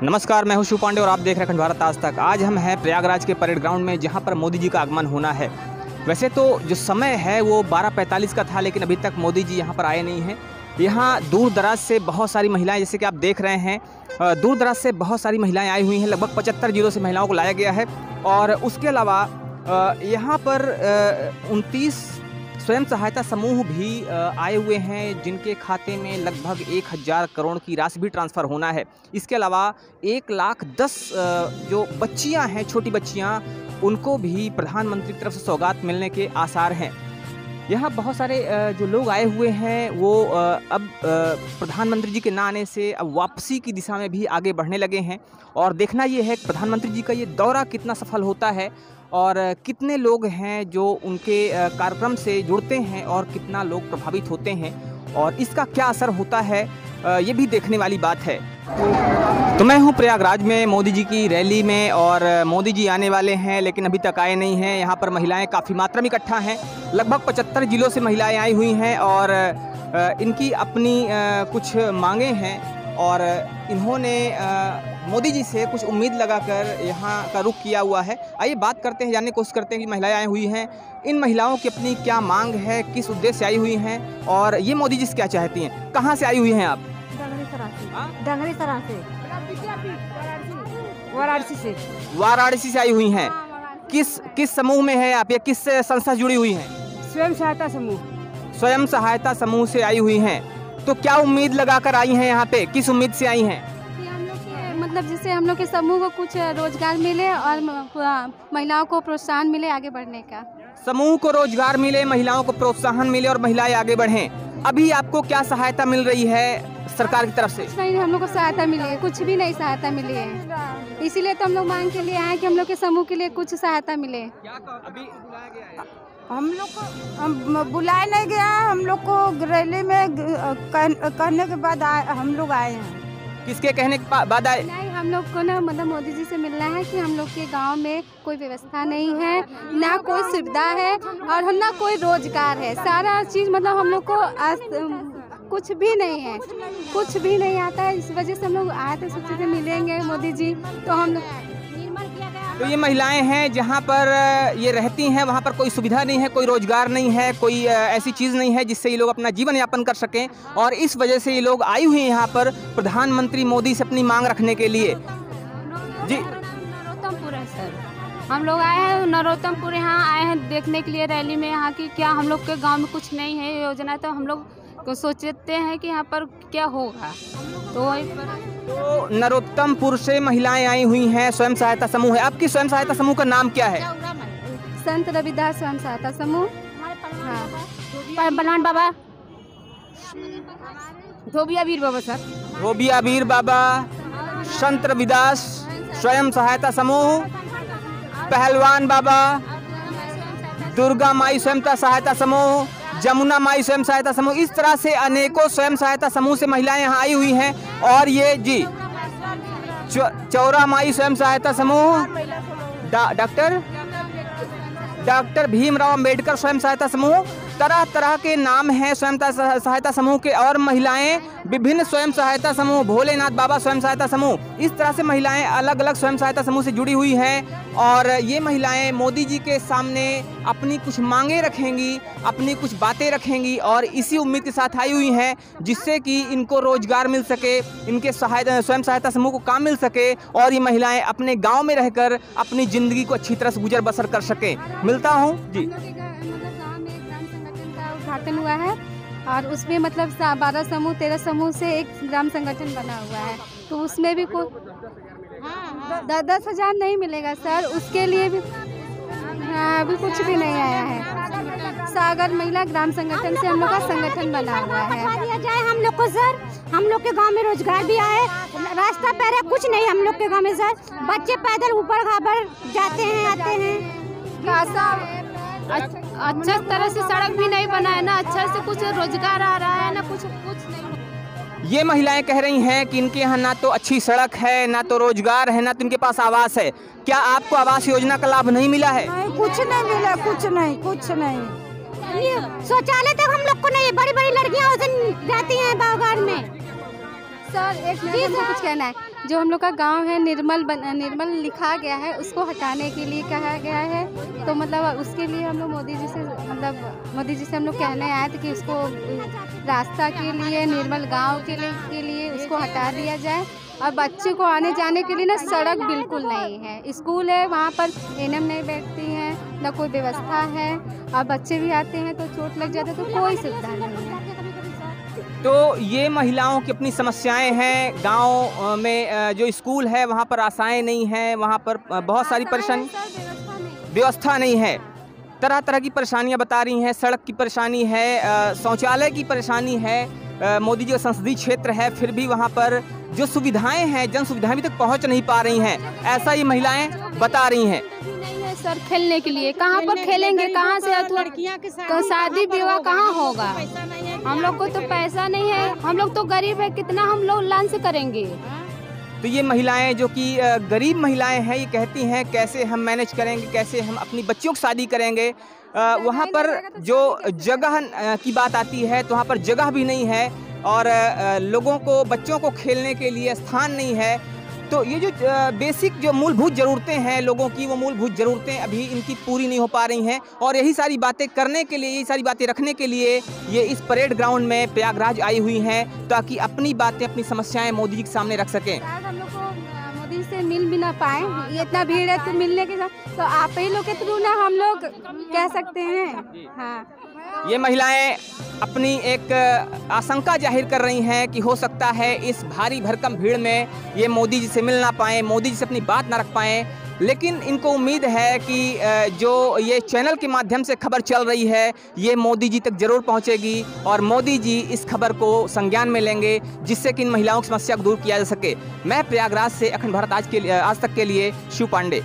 नमस्कार, मैं हूं शिव पांडे और आप देख रहे हैं अखंड भारत आज तक। आज हम हैं प्रयागराज के परेड ग्राउंड में, जहां पर मोदी जी का आगमन होना है। वैसे तो जो समय है वो 12:45 का था, लेकिन अभी तक मोदी जी यहां पर आए नहीं हैं। यहाँ दूर दराज से बहुत सारी महिलाएं, जैसे कि आप देख रहे हैं, दूर दराज से बहुत सारी महिलाएं आई हुई हैं। लगभग 75 जिलों से महिलाओं को लाया गया है। और उसके अलावा यहाँ पर 29 स्वयं सहायता समूह भी आए हुए हैं, जिनके खाते में लगभग 1000 करोड़ की राशि भी ट्रांसफ़र होना है। इसके अलावा 1,10,000 जो बच्चियां हैं, छोटी बच्चियां, उनको भी प्रधानमंत्री की तरफ से सौगात मिलने के आसार हैं। यहाँ बहुत सारे जो लोग आए हुए हैं वो अब प्रधानमंत्री जी के ना आने से अब वापसी की दिशा में भी आगे बढ़ने लगे हैं। और देखना ये है कि प्रधानमंत्री जी का ये दौरा कितना सफल होता है और कितने लोग हैं जो उनके कार्यक्रम से जुड़ते हैं और कितना लोग प्रभावित होते हैं और इसका क्या असर होता है, ये भी देखने वाली बात है। तो मैं हूँ प्रयागराज में मोदी जी की रैली में और मोदी जी आने वाले हैं, लेकिन अभी तक आए नहीं हैं। यहाँ पर महिलाएं काफ़ी मात्रा में इकट्ठा हैं। लगभग 75 जिलों से महिलाएं आई हुई हैं और इनकी अपनी कुछ मांगे हैं और इन्होंने मोदी जी से कुछ उम्मीद लगाकर यहाँ का रुख किया हुआ है। आइए बात करते हैं, जानने की कोशिश करते हैं कि महिलाएं आई हुई हैं, इन महिलाओं की अपनी क्या मांग है, किस उद्देश्य से आई हुई हैं और ये मोदी जी से क्या चाहती हैं। कहाँ से आई हुई हैं आप? वाराणसी से आई हुई हैं। किस समूह में है आप या किस संस्था से जुड़ी हुई हैं? स्वयं सहायता समूह। स्वयं सहायता समूह से आई हुई हैं। तो क्या उम्मीद लगाकर आई हैं यहाँ पे, किस उम्मीद से आई हैं? कि हम लोग के मतलब जिससे हम लोग के समूह को कुछ रोजगार मिले और महिलाओं को प्रोत्साहन मिले आगे बढ़ने का। समूह को रोजगार मिले, महिलाओं को प्रोत्साहन मिले और महिलाएं आगे बढ़ें। अभी आपको क्या सहायता मिल रही है सरकार की तरफ से? नहीं, हम लोग को सहायता मिली है, कुछ भी नहीं सहायता मिली है। इसीलिए तो हम लोग मांग के लिए आए कि हम लोग के समूह के लिए कुछ सहायता मिले। अभी हम लोग को बुलाया नहीं गया, हम लोग को रैली में कहने के बाद हम लोग आए हैं। किसके कहने के बाद आए? नहीं, हम लोग को ना मतलब मोदी जी से मिलना है कि हम लोग के गांव में कोई व्यवस्था नहीं है, ना कोई सुविधा है और ना कोई रोजगार है। सारा चीज़ मतलब हम लोग को कुछ भी नहीं है, कुछ भी नहीं आता है। इस वजह से हम लोग आए थे, सोचे थे मिलेंगे मोदी जी। तो हम लोग तो ये महिलाएं हैं जहाँ पर ये रहती हैं, वहाँ पर कोई सुविधा नहीं है, कोई रोजगार नहीं है, कोई ऐसी चीज़ नहीं है जिससे ये लोग अपना जीवन यापन कर सकें और इस वजह से ये लोग आई हुई हैं यहाँ पर प्रधानमंत्री मोदी से अपनी मांग रखने के लिए। जी, नरोत्तमपुर है सर, हम लोग आए हैं नरोत्तमपुर, यहाँ आए हैं देखने के लिए रैली में। यहाँ की क्या हम लोग के गाँव में कुछ नहीं है योजना, तो हम लोग को सोचते हैं कि यहाँ पर क्या होगा। तो नरोत्तमपुर से महिलाएं आई हुई हैं, स्वयं सहायता समूह है। आपकी स्वयं सहायता समूह का नाम क्या है? संत रविदास स्वयं सहायता समूह। हाँ, बलवान बाबा, धोबिया वीर बाबा सर, धोबिया वीर बाबा, संत रविदास स्वयं सहायता समूह, पहलवान बाबा, दुर्गा माई स्वयं सहायता समूह, जमुना माई स्वयं सहायता समूह, इस तरह से अनेकों स्वयं सहायता समूह से महिलाएं यहाँ आई हुई हैं। और ये जी चौरा माई स्वयं सहायता समूह, डॉक्टर भीमराव अंबेडकर स्वयं सहायता समूह, तरह तरह के नाम हैं स्वयं सहायता समूह के। और महिलाएं विभिन्न स्वयं सहायता समूह, भोलेनाथ बाबा स्वयं सहायता समूह, इस तरह से महिलाएं अलग अलग स्वयं सहायता समूह से जुड़ी हुई हैं। और ये महिलाएं मोदी जी के सामने अपनी कुछ मांगे रखेंगी, अपनी कुछ बातें रखेंगी और इसी उम्मीद के साथ आई हुई हैं जिससे कि इनको रोजगार मिल सके, इनके स्वयं सहायता समूह को काम मिल सके और ये महिलाएं अपने गाँव में रहकर अपनी ज़िंदगी को अच्छी तरह से गुजर बसर कर सकें। मिलता हूँ जी। उद्घाटन हुआ है और उसमें मतलब 12 समूह 13 समूह से एक ग्राम संगठन बना हुआ है, तो उसमें भी कोई 10,000 नहीं मिलेगा सर, उसके लिए भी अभी कुछ भी नहीं आया है। सागर महिला ग्राम संगठन से हम लोग का संगठन बना हुआ है। दिया जाए हम लोग को सर, हम लोग के गांव में रोजगार भी आए, रास्ता पैरा कुछ नहीं हम लोग के गांव में सर, बच्चे पैदल ऊपर खाबर जाते हैं आते हैं। अच्छा तरह से सड़क भी नहीं बना है ना, अच्छा से कुछ रोजगार आ रहा है ना, कुछ नहीं। ये महिलाएं कह रही हैं कि इनके यहाँ ना तो अच्छी सड़क है, ना तो रोजगार है, ना तो इनके पास आवास है। क्या आपको आवास योजना का लाभ नहीं मिला है? नहीं, कुछ नहीं मिला, कुछ नहीं। शौचालय तक हम लोग को नहीं, बड़ी बड़ी लड़कियां जाती हैं बागान में। सर एक मिनट हमको कुछ कहना है। जो हम लोग का गांव है निर्मल लिखा गया है, उसको हटाने के लिए कहा गया है। तो मतलब उसके लिए हम लोग मोदी जी से हम लोग कहने आए थे कि उसको रास्ता के लिए निर्मल गांव के लिए उसको हटा दिया जाए। और बच्चे को आने जाने के लिए ना सड़क बिल्कुल नहीं है। स्कूल है, वहाँ पर एनएम नहीं बैठती हैं, ना कोई व्यवस्था है। और बच्चे भी आते हैं तो चोट लग जाता है, तो कोई सुविधा नहीं है। तो ये महिलाओं की अपनी समस्याएं हैं। गांव में जो स्कूल है वहाँ पर आशाएं नहीं हैं, वहाँ पर बहुत सारी परेशानी, व्यवस्था नहीं है, तरह तरह की परेशानियां बता रही हैं। सड़क की परेशानी है, शौचालय की परेशानी है। मोदी जी का संसदीय क्षेत्र है, फिर भी वहाँ पर जो सुविधाएं हैं, जन सुविधाएं अभी तक पहुँच नहीं पा रही हैं, ऐसा ये महिलाएं बता रही हैं। सर खेलने के लिए कहाँ पर खेलेंगे, कहाँ से शादी विवाह कहाँ होगा? हम लोग को तो पैसा नहीं है, हम लोग तो गरीब है, कितना हम लोग लान से करेंगे? तो ये महिलाएं जो कि गरीब महिलाएं हैं, ये कहती हैं कैसे हम मैनेज करेंगे, कैसे हम अपनी बच्चियों की शादी करेंगे। वहाँ पर जो जगह की बात आती है तो वहाँ पर जगह भी नहीं है और लोगों को, बच्चों को खेलने के लिए स्थान नहीं है। तो ये जो बेसिक जो मूलभूत ज़रूरतें हैं लोगों की, वो मूलभूत ज़रूरतें अभी इनकी पूरी नहीं हो पा रही हैं। और यही सारी बातें करने के लिए, यही सारी बातें रखने के लिए ये इस परेड ग्राउंड में प्रयागराज आई हुई हैं, ताकि अपनी बातें, अपनी समस्याएं मोदी जी के सामने रख सकें। हम लोग को मोदी से मिल भी ना पाए, ये इतना भीड़ है, तो मिलने के साथ तो आप ही लोग के थ्रू ना हम लोग कह सकते हैं। हाँ, ये महिलाएं अपनी एक आशंका जाहिर कर रही हैं कि हो सकता है इस भारी भरकम भीड़ में ये मोदी जी से मिल ना पाएँ, मोदी जी से अपनी बात ना रख पाएँ। लेकिन इनको उम्मीद है कि जो ये चैनल के माध्यम से खबर चल रही है, ये मोदी जी तक ज़रूर पहुंचेगी और मोदी जी इस खबर को संज्ञान में लेंगे, जिससे कि इन महिलाओं की समस्या को दूर किया जा सके। मैं प्रयागराज से अखंड भारत आज तक के लिए शिव पांडे।